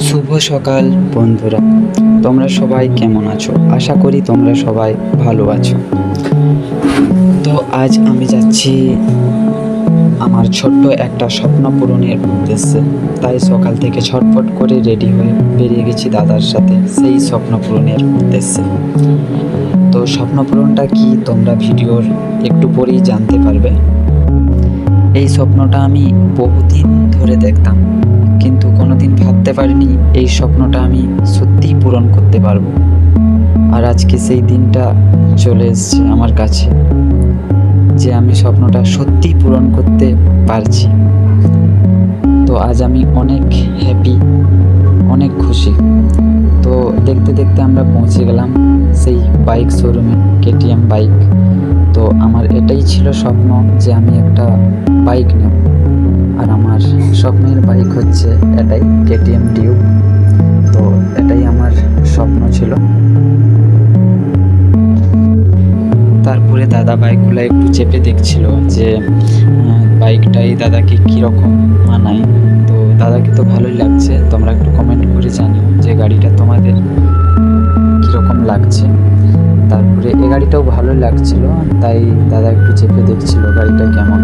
শুভ সকাল বন্ধুরা, তোমরা সবাই কেমন আছো? আশা করি তোমরা সবাই ভালো আছো। তো আজ আমি যাচ্ছি আমার ছোট্ট একটা স্বপ্ন পূরণের উদ্দেশ্যে। তাই সকাল থেকে ছটফট করে রেডি হয়ে বেরিয়ে গেছি দাদার সাথে সেই স্বপ্ন পূরণের উদ্দেশ্যে। তো স্বপ্ন পূরণটা কি তোমরা ভিডিওর একটু পরেই জানতে পারবে। এই স্বপ্নটা আমি বহুদিন ধরে দেখতাম, কিন্তু কোনোদিন ভাবতে পারিনি এই স্বপ্নটা আমি সত্যিই পূরণ করতে পারবো। আর আজকে সেই দিনটা চলে এসেছে আমার কাছে, যে আমি স্বপ্নটা সত্যিই পূরণ করতে পারছি। তো আজ আমি অনেক হ্যাপি, অনেক খুশি। তো দেখতে দেখতে আমরা পৌঁছে গেলাম সেই বাইক শোরুমে, কেটিএম বাইক। তো আমার এটাই ছিল স্বপ্ন যে আমি একটা বাইক নেব, আর আমার স্বপ্নের বাইক হচ্ছে এটাই, কেটিএম ডিউক। তো এটাই আমার স্বপ্ন ছিল। তারপরে দাদা বাইকগুলো একটু চেপে দেখছিল যে বাইকটাই দাদাকে কীরকম মানায়। তো দাদাকে তো ভালোই লাগছে। তোমরা একটু কমেন্ট করে জানিও যে গাড়িটা তোমাদের কীরকম লাগছে। তারপরে এই গাড়িটাও ভালোই লাগছিল, তাই দাদা একটু চেপে দেখছিল গাড়িটা কেমন।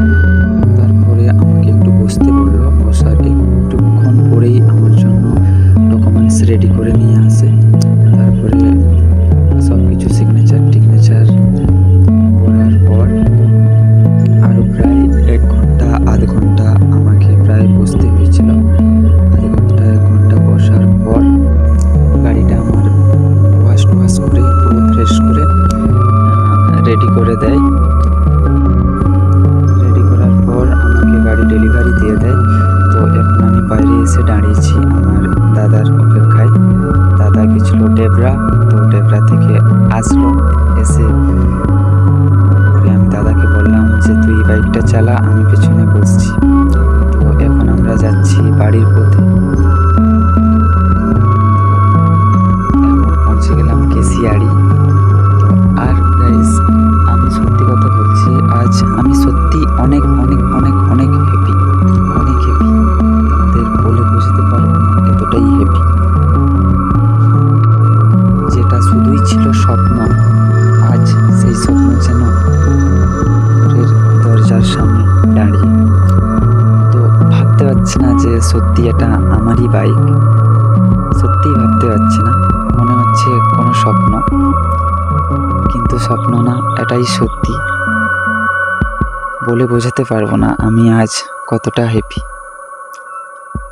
তারপরে আমাকে একটু বসতে বললো, বসার একটুক্ষণ পরেই আমার জন্য ডকুমেন্টস রেডি করে নিয়ে আসে। তারপরে সব কিছু সিগনেচার করার পর আরও প্রায় 1 ঘন্টা আধ ঘন্টা আমাকে প্রায় বসতে হয়েছিল। আধ ঘন্টা 1 ঘন্টা বসার পর গাড়িটা আমার ওয়াশ করে পুরো ফ্রেশ করে রেডি করে দেয়। রেডি করার পর আমাকে গাড়ি ডেলিভারি দিয়ে দেয়। তো এখন আমি বাইরে এসে দাঁড়িয়েছি আমার দাদার অপেক্ষায়। দাদা গেছিলো ডেবরা, তো ডেবরা থেকে আসলো। এসে পরে আমি দাদাকে বললাম যে তুই বাইকটা চালা, আমি পেছনে বসছি। তো এখন আমরা যাচ্ছি বাড়ির পথে। এখন পৌঁছে গেলাম কেশিয়ারি। আর গাইস, আমি সত্যি কথা বলছি, আজ আমি সত্যি অনেক অনেক অনেক অনেক হ্যাপি, অনেক হ্যাপি। তোমাদের বলে বোঝাতে পারবো না, এতটাই হ্যাপি। যেটা শুধুই ছিল স্বপ্ন, আজ সেই স্বপ্ন যেন ঘরের দরজার সামনে দাঁড়িয়ে। তো ভাবতে পারছি না যে সত্যি এটা আমারই বাইক। সত্যিই ভাবতে পারছি না, মনে হচ্ছে কোনো স্বপ্ন, কিন্তু স্বপ্ন না, এটাই সত্যি। বলে বোঝাতে পারবো না আমি আজ কতটা হ্যাপি।